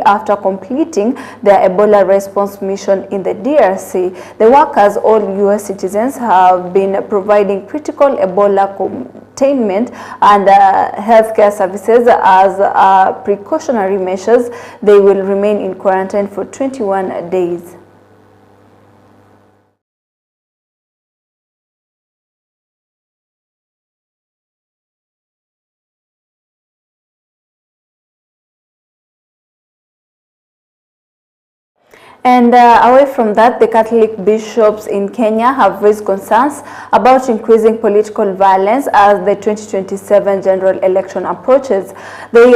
after completing their Ebola response mission in the DRC. The workers, all U.S. citizens, have been providing critical Ebola containment and healthcare services as precautionary measures. They will remain in quarantine for 21 days. And away from that, the Catholic bishops in Kenya have raised concerns about increasing political violence as the 2027 general election approaches. They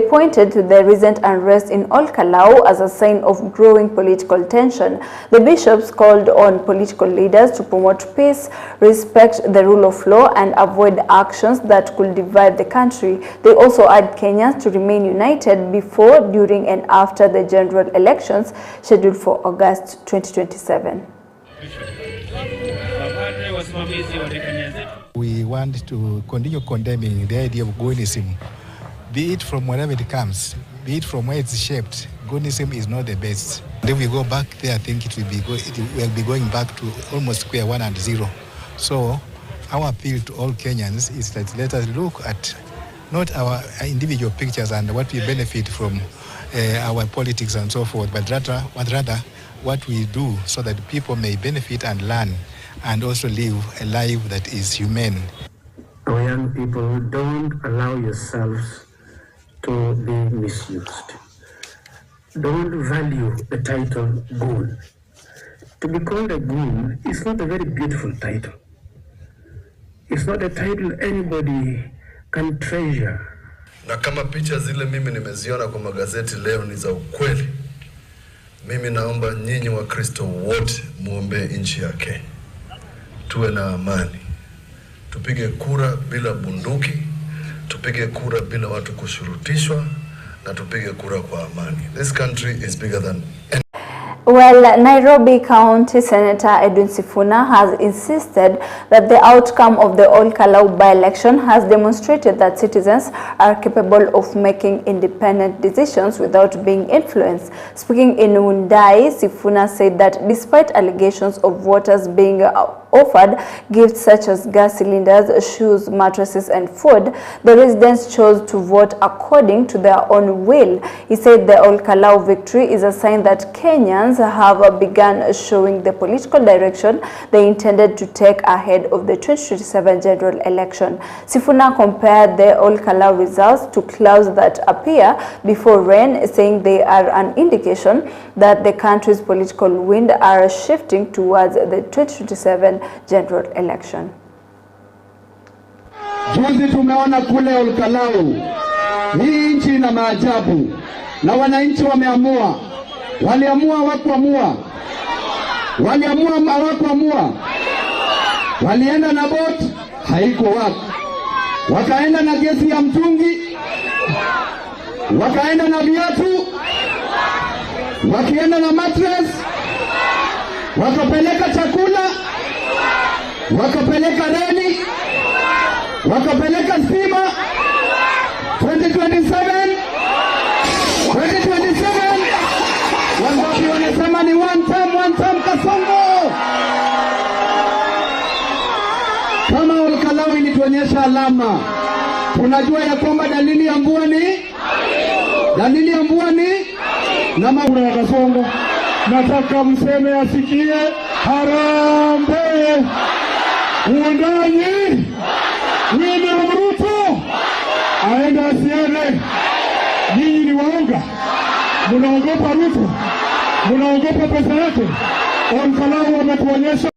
pointed to the recent unrest in Olkalau as a sign of growing political tension. The bishops called on political leaders to promote peace, respect the rule of law, and avoid actions that could divide the country. They also urged Kenyans to remain united before, during, and after the general elections scheduled for August 2027. We want to continue condemning the idea of Godism, be it from wherever it comes, be it from where it's shaped. Godism is not the best. If we go back there, I think it will be going back to almost square one and zero. So our appeal to all Kenyans is that let us look at not our individual pictures and what we benefit from our politics and so forth, but rather what we do so that people may benefit and learn and also live a life that is humane. Our young people, don't allow yourselves to be misused. Don't value the title goon. To be called a goon is not a very beautiful title. It's not a title anybody can treasure. Na kama picha zile mimi nimeziona kwa magazeti leo ni za ukweli, mimi naomba nyinyi wa Kristo wote muombe nchi ya Kenya. Tuwe na amani. Tupige kura bila bunduki, tupige kura bila watu kushurutishwa, na tupige kura kwa amani. This country is bigger than any. Well, Nairobi County Senator Edwin Sifuna has insisted that the outcome of the Olkalau by-election has demonstrated that citizens are capable of making independent decisions without being influenced. Speaking in Wundai, Sifuna said that despite allegations of voters being offered gifts such as gas cylinders, shoes, mattresses, and food, the residents chose to vote according to their own will. He said the Olkalau victory is a sign that Kenyans have begun showing the political direction they intended to take ahead of the 2027 general election. Sifuna compared the Olkalau results to clouds that appear before rain, saying they are an indication that the country's political wind are shifting towards the 2027 general election. Juzi tumeona kule Olkalau, hii nchi ina maajabu na wananchi wameamua. Waliamua hawakuamua. Waliamua hawakuamua. Walienda na bot, haiko wako. Wakaenda na gesi ya mtungi. Wakaenda na viatu. Wakienda na mattress. Wakapeleka chakula. Wakapeleka reli. Wakapeleka stima. 2027 wangapi wanasema ni one time Kasongo. Kama Olkalau ilituonyesha alama, tunajua ya kwamba dalili ya mvua ni na maura ya Kasongo. Nataka mseme asikie Harambee Uundanyi William Ruto aenda asiende. Nyinyi ni waonga. Munaogopa Ruto, munaogopa pesa yake. Olkalau wametuonyesha.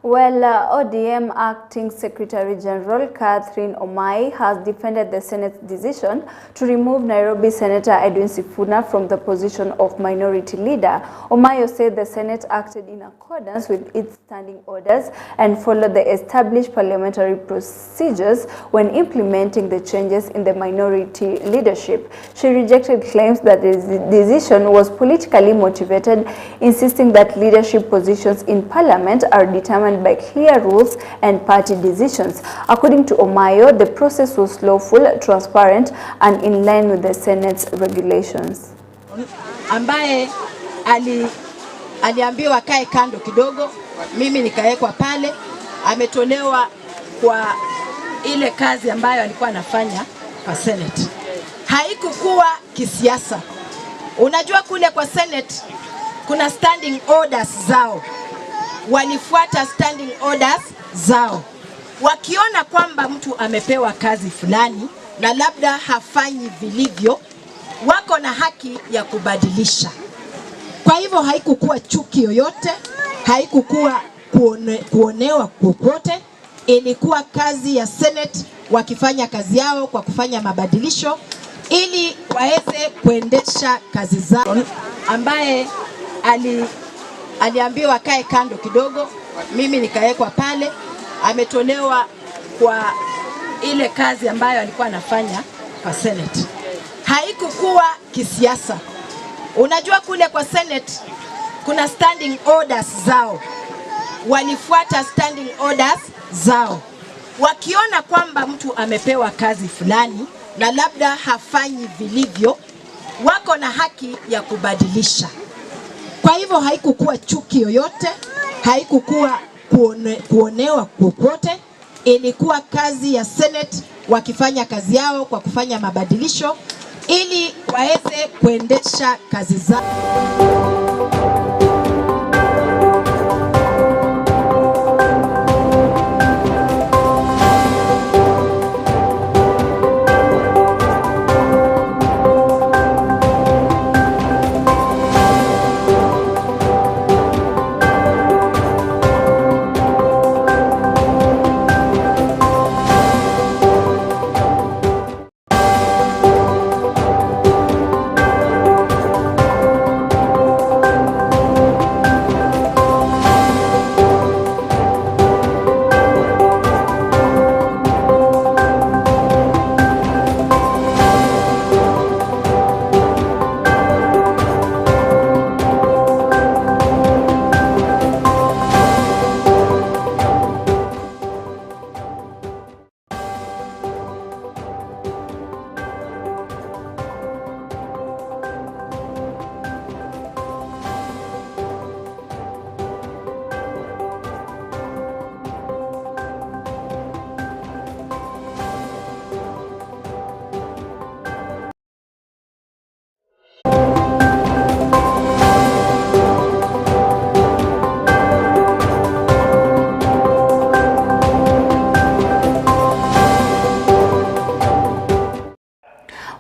Well, ODM Acting Secretary General Catherine Omai has defended the Senate's decision to remove Nairobi Senator Edwin Sifuna from the position of minority leader. Omayo said the Senate acted in accordance with its standing orders and followed the established parliamentary procedures when implementing the changes in the minority leadership. She rejected claims that the decision was politically motivated, insisting that leadership positions in parliament are determined governed by clear rules and party decisions. According to Omayo, the process was lawful, transparent, and in line with the Senate's regulations. Ambaye aliambiwa kae kando kidogo, mimi nikawekwa pale, ametolewa kwa ile kazi ambayo alikuwa anafanya kwa Senate. Haikukuwa kisiasa. Unajua kule kwa Senate kuna standing orders zao. Walifuata standing orders zao. Wakiona kwamba mtu amepewa kazi fulani na labda hafanyi vilivyo, wako na haki ya kubadilisha. Kwa hivyo haikukuwa chuki yoyote, haikukuwa kuonewa popote. Ilikuwa kazi ya Senate wakifanya kazi yao kwa kufanya mabadilisho ili waweze kuendesha kazi zao. Ambaye aliambiwa kae kando kidogo, mimi nikawekwa pale, ametolewa kwa ile kazi ambayo alikuwa anafanya kwa Senate. Haikukuwa kisiasa. Unajua kule kwa Senate kuna standing orders zao. Walifuata standing orders zao. Wakiona kwamba mtu amepewa kazi fulani na labda hafanyi vilivyo, wako na haki ya kubadilisha. Kwa hivyo haikukuwa chuki yoyote, haikukuwa kuonewa popote. Ilikuwa kazi ya Senate wakifanya kazi yao kwa kufanya mabadilisho ili waweze kuendesha kazi zao.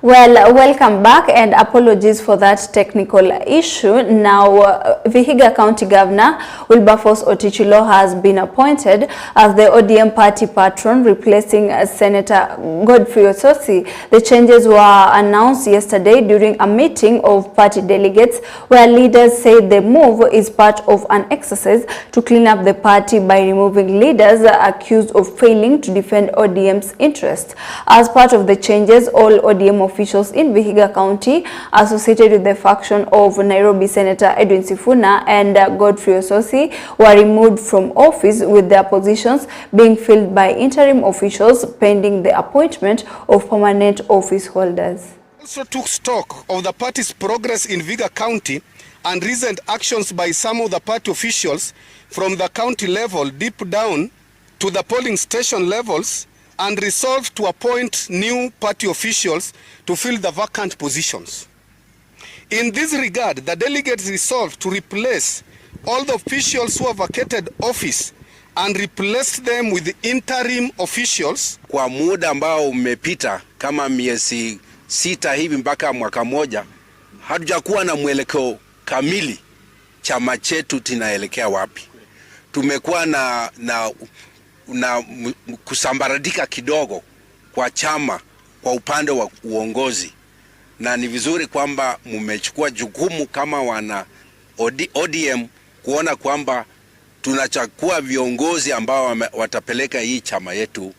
Well, welcome back and apologies for that technical issue. Now, Vihiga County Governor Wilberforce Otichilo has been appointed as the ODM party patron, replacing Senator Godfrey Ososi. The changes were announced yesterday during a meeting of party delegates where leaders said the move is part of an exercise to clean up the party by removing leaders accused of failing to defend ODM's interests. As part of the changes, all ODM officials in Vihiga County associated with the faction of Nairobi Senator Edwin Sifuna and Godfrey Ososi were removed from office, with their positions being filled by interim officials pending the appointment of permanent office holders. Also took stock of the party's progress in Vihiga County and recent actions by some of the party officials from the county level deep down to the polling station levels, and resolved to appoint new party officials to fill the vacant positions. In this regard, the delegates resolved to replace all the officials who have vacated office and replace them with interim officials. Kwa muda ambao umepita kama miezi 6 hivi mpaka mwaka moja, hatujakuwa na mwelekeo kamili chama chetu tunaelekea wapi. Tumekuwa na kusambaratika kidogo kwa chama kwa upande wa uongozi, na ni vizuri kwamba mmechukua jukumu kama wana ODM kuona kwamba tunachukua viongozi ambao watapeleka hii chama yetu.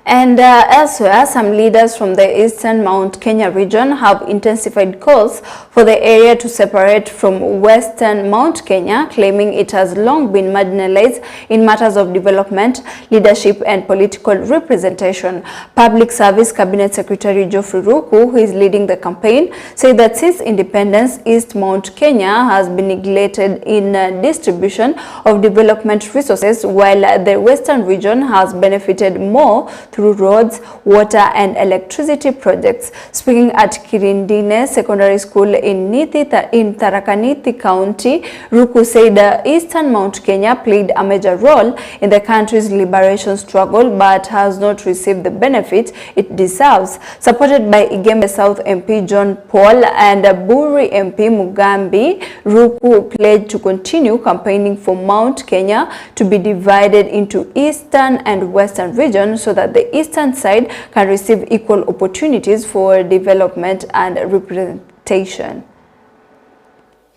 And elsewhere, some leaders from the eastern Mount Kenya region have intensified calls for the area to separate from western Mount Kenya, claiming it has long been marginalized in matters of development, leadership and political representation. Public Service Cabinet Secretary Geoffrey Ruku, who is leading the campaign, said that since independence, East Mount Kenya has been neglected in distribution of development resources, while the western region has benefited more through roads, water and electricity projects. Speaking at Kirindine Secondary School in Tharaka Nithi County, Ruku said Eastern Mount Kenya played a major role in the country's liberation struggle but has not received the benefit it deserves. Supported by Igembe South MP John Paul and Buri MP Mugambi, Ruku pledged to continue campaigning for Mount Kenya to be divided into eastern and western regions so that the eastern side can receive equal opportunities for development and representation.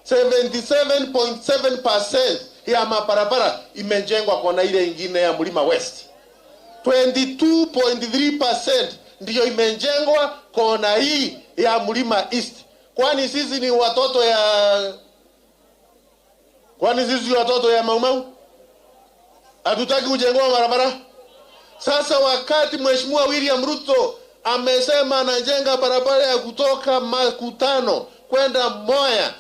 77.7% ya mabarabara imejengwa kona ile ingine ya Mlima West. 22.3% ndiyo imejengwa kona hii ya Mlima East. Kwani sisi ni watoto ya Maumau? Hatutaki kujengwa barabara? Sasa wakati Mheshimiwa William Ruto amesema anajenga barabara ya kutoka Makutano kwenda Moya,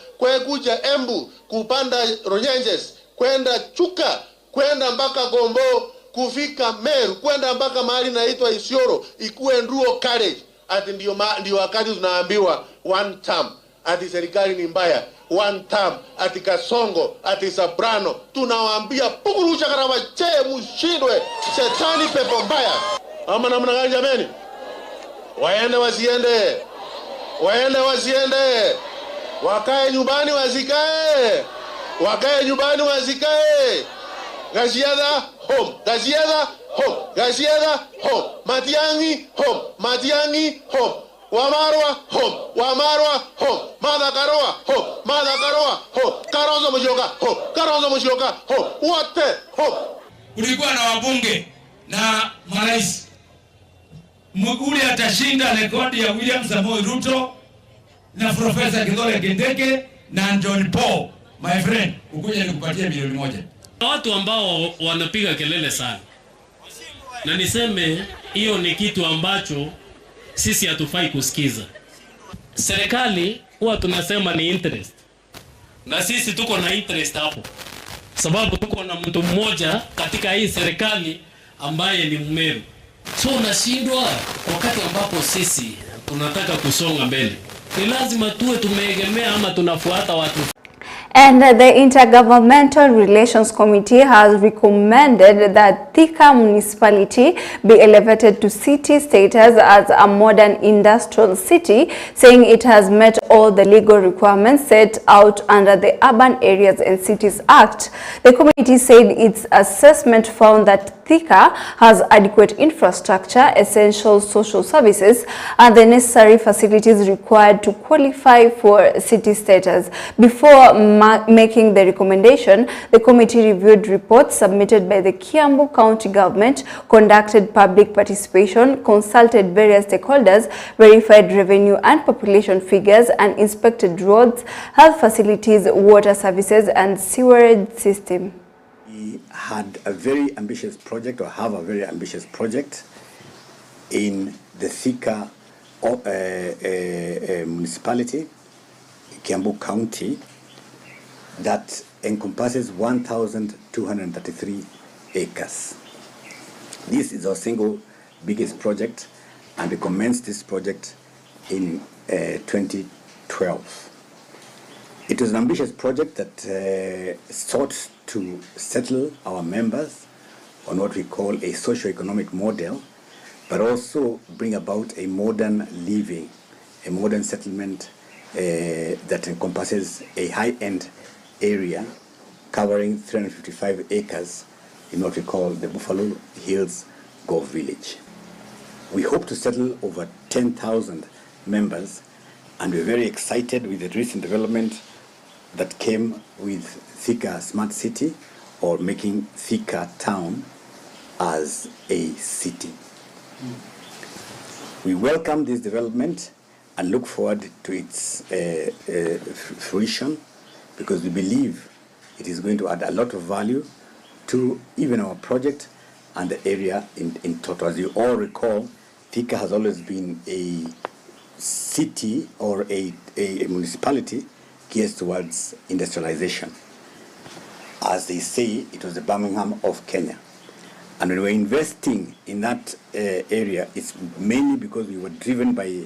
kuja Embu, kupanda Ronyenjes, kwenda Chuka, kwenda mpaka Gombo, kufika Meru, kwenda mpaka mahali naitwa Isiolo, ikuwe Nduo College. Ati ndio wakati tunaambiwa one term, ati serikali ni mbaya. One term, ati Kasongo, ati Sabrano. Tunawaambia pukurusha karama chee mushidwe, shetani pepo mbaya. Ama namna gani jameni? Waende wasiende? Waende wasiende? Wakae nyumbani wasikae? Wakae nyumbani wasikae? Gaziada home, Gaziada home, Gaziada home, Matiangi home, Matiangi home, Wamarwa home, Wamarwa home, Madakaroa home, Madakaroa home, Karonzo Musyoka home, Karonzo Musyoka home, wote home. Kulikuwa na wabunge na marais. Ule atashinda rekodi ya William Samoei Ruto na Profesa Kithure Kindiki na John Paul, my friend, ukuja nikupatie milioni 1. Watu ambao wanapiga kelele sana, na niseme hiyo ni kitu ambacho sisi hatufai kusikiza. Serikali huwa tunasema ni interest, na sisi tuko na interest hapo, sababu tuko na mtu mmoja katika hii serikali ambaye ni Mmeru. So unashindwa wakati ambapo sisi tunataka kusonga mbele, ni lazima tuwe tumeegemea ama tunafuata watu. And the Intergovernmental Relations Committee has recommended that Thika municipality be elevated to city status as a modern industrial city, saying it has met all the legal requirements set out under the Urban Areas and Cities Act. The committee said its assessment found that Thika has adequate infrastructure, essential social services, and the necessary facilities required to qualify for city status. Before making the recommendation, the committee reviewed reports submitted by the Kiambu County government, conducted public participation, consulted various stakeholders, verified revenue and population figures, and inspected roads, health facilities, water services, and sewerage system. We had a very ambitious project, or have a very ambitious project, in the Thika municipality, Kiambu County, that encompasses 1,233 acres. This is our single biggest project, and we commenced this project in 2012. It was an ambitious project that sought to settle our members on what we call a socio-economic model, but also bring about a modern living, a modern settlement that encompasses a high-end area covering 355 acres in what we call the Buffalo Hills Golf Village. We hope to settle over 10,000 members, and we're very excited with the recent development that came with Thika Smart City, or making Thika town as a city. We welcome this development and look forward to its fruition, because we believe it is going to add a lot of value to even our project and the area in total. As you all recall, Thika has always been a city or a municipality geared towards industrialization. As they say, it was the Birmingham of Kenya. And when we're investing in that area, it's mainly because we were driven by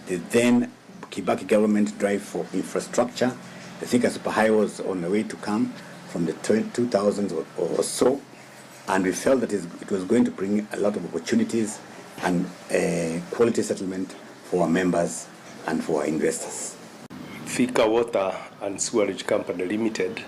the then Kibaki government drive for infrastructure. I think a superhighway was on the way to come from the 2000s or so, and we felt that it was going to bring a lot of opportunities and quality settlement for our members and for our investors. Thika Water and Sewerage Company Limited.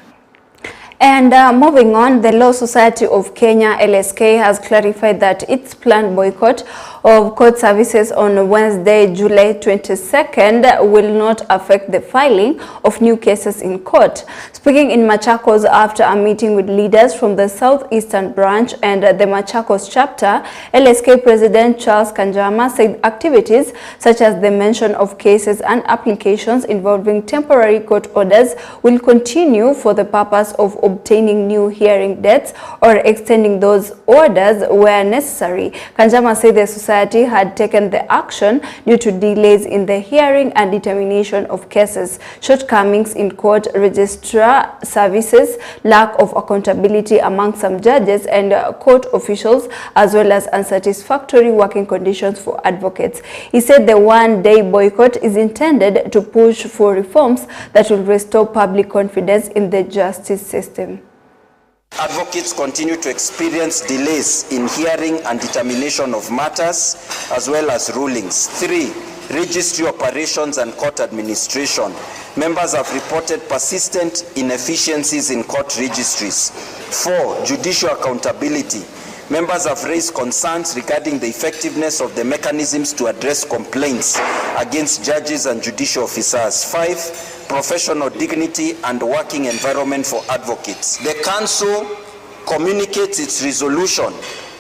And moving on, the Law Society of Kenya, LSK, has clarified that its planned boycott of court services on Wednesday, July 22nd, will not affect the filing of new cases in court. Speaking in Machakos after a meeting with leaders from the Southeastern Branch and the Machakos chapter, LSK President Charles Kanjama said activities such as the mention of cases and applications involving temporary court orders will continue for the purpose of obtaining new hearing dates or extending those orders where necessary. Kanjama said the society had taken the action due to delays in the hearing and determination of cases, shortcomings in court registrar services, lack of accountability among some judges and court officials, as well as unsatisfactory working conditions for advocates. He said the one-day boycott is intended to push for reforms that will restore public confidence in the justice system. Advocates continue to experience delays in hearing and determination of matters, as well as rulings. 3. Registry operations and court administration. Members have reported persistent inefficiencies in court registries. 4. Judicial accountability. Members have raised concerns regarding the effectiveness of the mechanisms to address complaints against judges and judicial officers. 5. Professional dignity and working environment for advocates. The Council communicates its resolution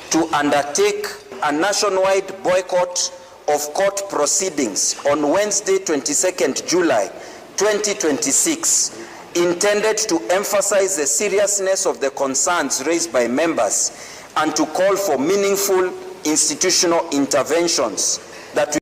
to undertake a nationwide boycott of court proceedings on Wednesday, 22nd July 2026, intended to emphasize the seriousness of the concerns raised by members and to call for meaningful institutional interventions that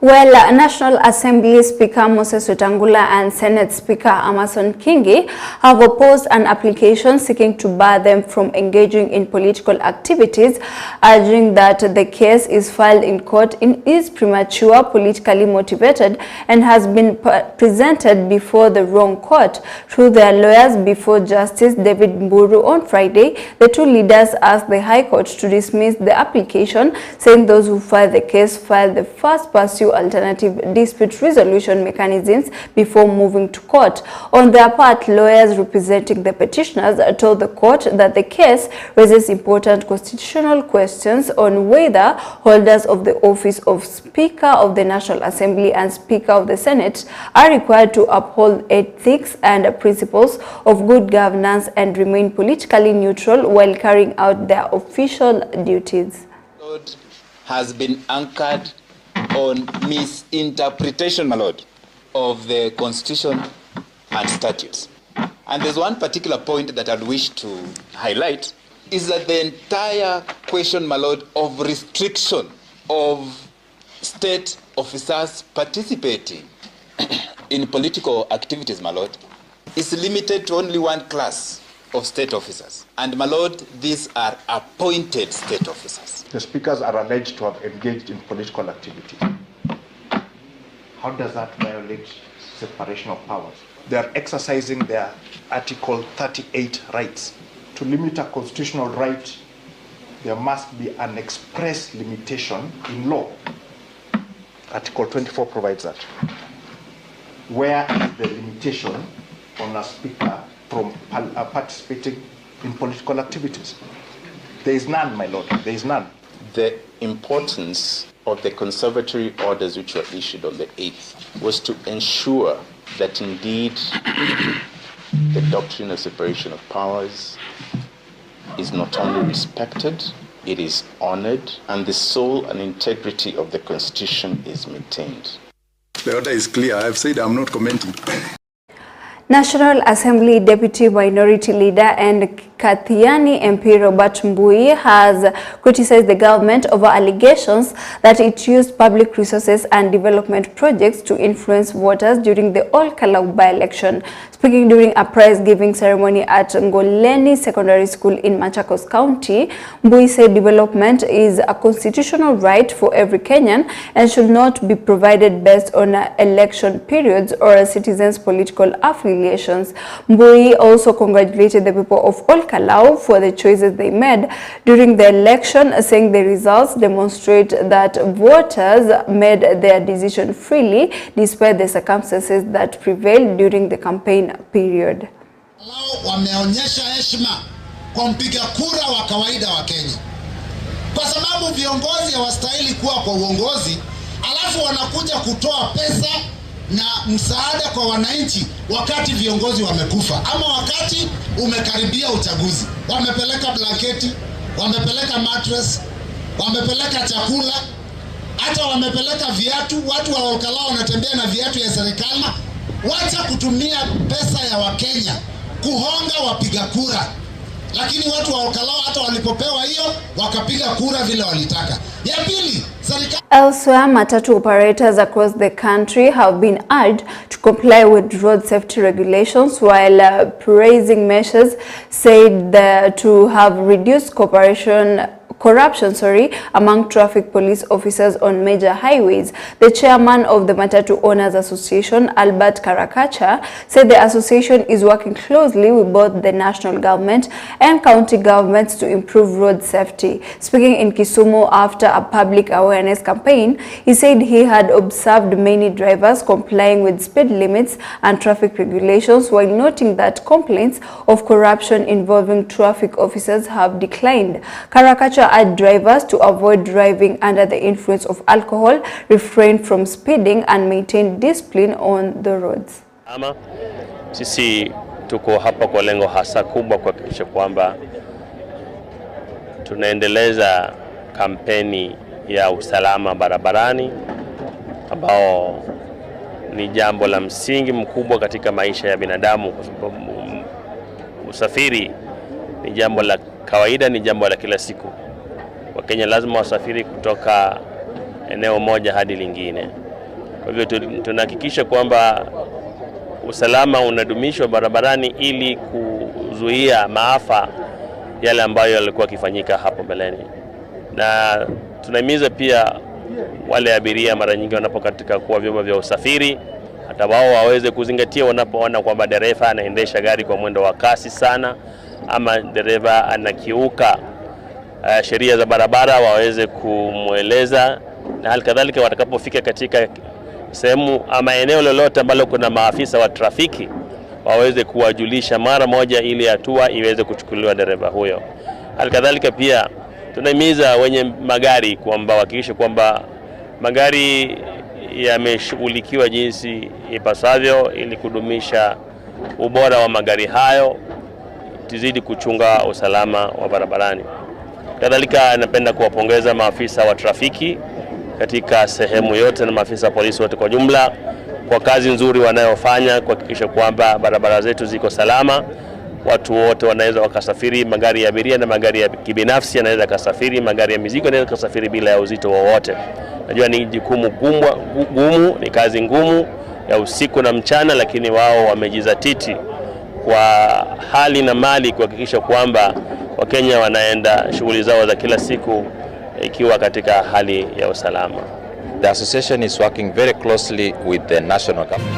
Well, National Assembly Speaker Moses Wetangula and Senate Speaker Amason Kingi have opposed an application seeking to bar them from engaging in political activities, urging that the case is filed in court is premature, politically motivated, and has been presented before the wrong court. Through their lawyers before Justice David Mburu on Friday, the two leaders asked the High Court to dismiss the application, saying those who file the case file the first pursue alternative dispute resolution mechanisms before moving to court. On their part, lawyers representing the petitioners told the court that the case raises important constitutional questions on whether holders of the office of Speaker of the National Assembly and Speaker of the Senate are required to uphold ethics and principles of good governance and remain politically neutral while carrying out their official duties. Has been anchored on misinterpretation, my lord, of the Constitution and statutes. And there's one particular point that I'd wish to highlight, is that the entire question, my lord, of restriction of state officers participating in political activities, my lord, is limited to only one class of state officers. And my lord, these are appointed state officers. The speakers are alleged to have engaged in political activity. How does that violate separation of powers? They are exercising their Article 38 rights. To limit a constitutional right, there must be an express limitation in law. Article 24 provides that. Where is the limitation on a speaker from participating in political activities? There is none, my lord, there is none. The importance of the conservatory orders which were issued on the 8th was to ensure that indeed the doctrine of separation of powers is not only respected, it is honored, and the soul and integrity of the Constitution is maintained. The order is clear. I have said I'm not commenting. National Assembly Deputy Minority Leader and Kathiani MP Robert Mbui has criticized the government over allegations that it used public resources and development projects to influence voters during the Ol-Kalau by-election. Speaking during a prize-giving ceremony at Ngoleni Secondary School in Machakos County, Mbui said development is a constitutional right for every Kenyan and should not be provided based on election periods or a citizen's political affiliations. Mbui also congratulated the people of Ol-Kalau for the choices they made during the election, saying the results demonstrate that voters made their decision freely despite the circumstances that prevailed during the campaign period. Wameonyesha heshima kwa mpiga kura wa kawaida wa Kenya, kwa sababu viongozi hawastahili kuwa kwa uongozi alafu wanakuja kutoa pesa na msaada kwa wananchi wakati viongozi wamekufa ama wakati umekaribia uchaguzi. Wamepeleka blanketi, wamepeleka mattress, wamepeleka chakula, hata wamepeleka viatu. Watu wa Ol-Kalau wanatembea na viatu ya serikali. Wacha kutumia pesa ya Wakenya kuhonga wapiga kura. Lakini watu wa Ol-Kalau hata walipopewa hiyo wakapiga kura vile walitaka. Ya pili, serikali. Elsewhere, matatu operators across the country have been urged to comply with road safety regulations, while praising measures said to have reduced corruption among traffic police officers on major highways. The chairman of the Matatu Owners Association, Albert Karakacha, said the association is working closely with both the national government and county governments to improve road safety. Speaking in Kisumu after a public awareness campaign, he said he had observed many drivers complying with speed limits and traffic regulations, while noting that complaints of corruption involving traffic officers have declined. Karakacha urged drivers to avoid driving under the influence of alcohol, refrain from speeding and maintain discipline on the roads. Sisi tuko hapa kwa lengo hasa kubwa kuhakikisha kwamba tunaendeleza kampeni ya usalama barabarani ambao ni jambo la msingi mkubwa katika maisha ya binadamu, kwa sababu usafiri ni jambo la kawaida, ni jambo la kila siku. Wakenya lazima wasafiri kutoka eneo moja hadi lingine. Kwa hivyo tunahakikisha kwamba usalama unadumishwa barabarani ili kuzuia maafa yale ambayo yalikuwa yakifanyika hapo mbeleni. Na tunahimiza pia wale abiria mara nyingi wanapokatika kwa vyombo vya usafiri, hata wao waweze kuzingatia wanapoona kwamba dereva anaendesha gari kwa mwendo wa kasi sana ama dereva anakiuka sheria za barabara, waweze kumweleza, na hali kadhalika watakapofika katika sehemu ama eneo lolote ambalo kuna maafisa wa trafiki waweze kuwajulisha mara moja ili hatua iweze kuchukuliwa dereva huyo. Hali kadhalika pia tunahimiza wenye magari kwamba hakikisha kwamba magari yameshughulikiwa jinsi ipasavyo ili kudumisha ubora wa magari hayo, tuzidi kuchunga usalama wa barabarani. Kadhalika napenda kuwapongeza maafisa wa trafiki katika sehemu yote na maafisa wa polisi wote kwa jumla kwa kazi nzuri wanayofanya kuhakikisha kwamba barabara zetu ziko salama. Watu wote wanaweza wakasafiri, magari ya abiria na magari ya kibinafsi yanaweza kusafiri, magari ya mizigo yanaweza kusafiri bila ya uzito wowote. Najua ni jukumu gumu, ni kazi ngumu ya usiku na mchana, lakini wao wamejizatiti kwa hali na mali kuhakikisha kwamba Wakenya wanaenda shughuli zao za kila siku ikiwa katika hali ya usalama. The association is working very closely with the national government.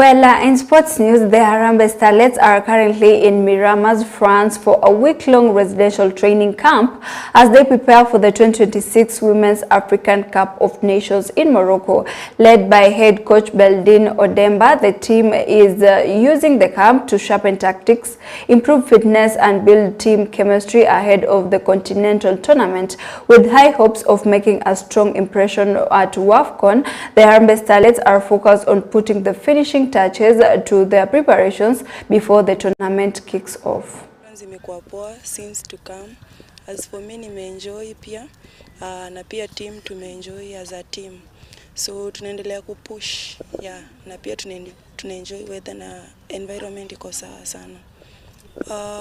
Well, in sports news, the Harambee Starlets are currently in Miramas, France for a week-long residential training camp as they prepare for the 2026 Women's African Cup of Nations in Morocco. Led by head coach Beldin Odemba, the team is using the camp to sharpen tactics, improve fitness and build team chemistry ahead of the continental tournament. With high hopes of making a strong impression at WAFCON, the Harambee Starlets are focused on putting the finishing touches to their preparations before the tournament kicks off. Zimekuwa poa since to come. As for me, nimeenjoy pia na pia team tumeenjoy as a team, so tunaendelea kupush na pia tunaenjoy weather na environment iko sawa sana.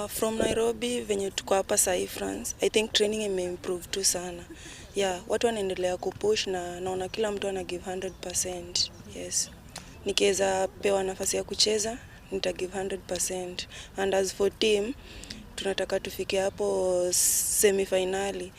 From Nairobi venye tuko hapa sahi France, I think training imeimprove tu sana. Watu wanaendelea kupush na naona kila mtu ana give 100%. Yes. Nikiweza pewa nafasi ya kucheza nita give 100%, and as for team tunataka tufike hapo semi-finali.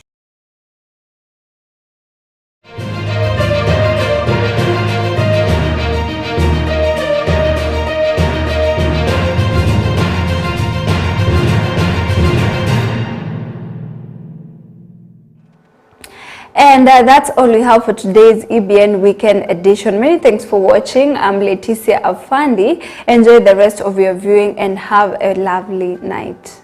And that's all we have for today's EBN Weekend Edition. Many thanks for watching. I'm Leticia Afandi. Enjoy the rest of your viewing and have a lovely night.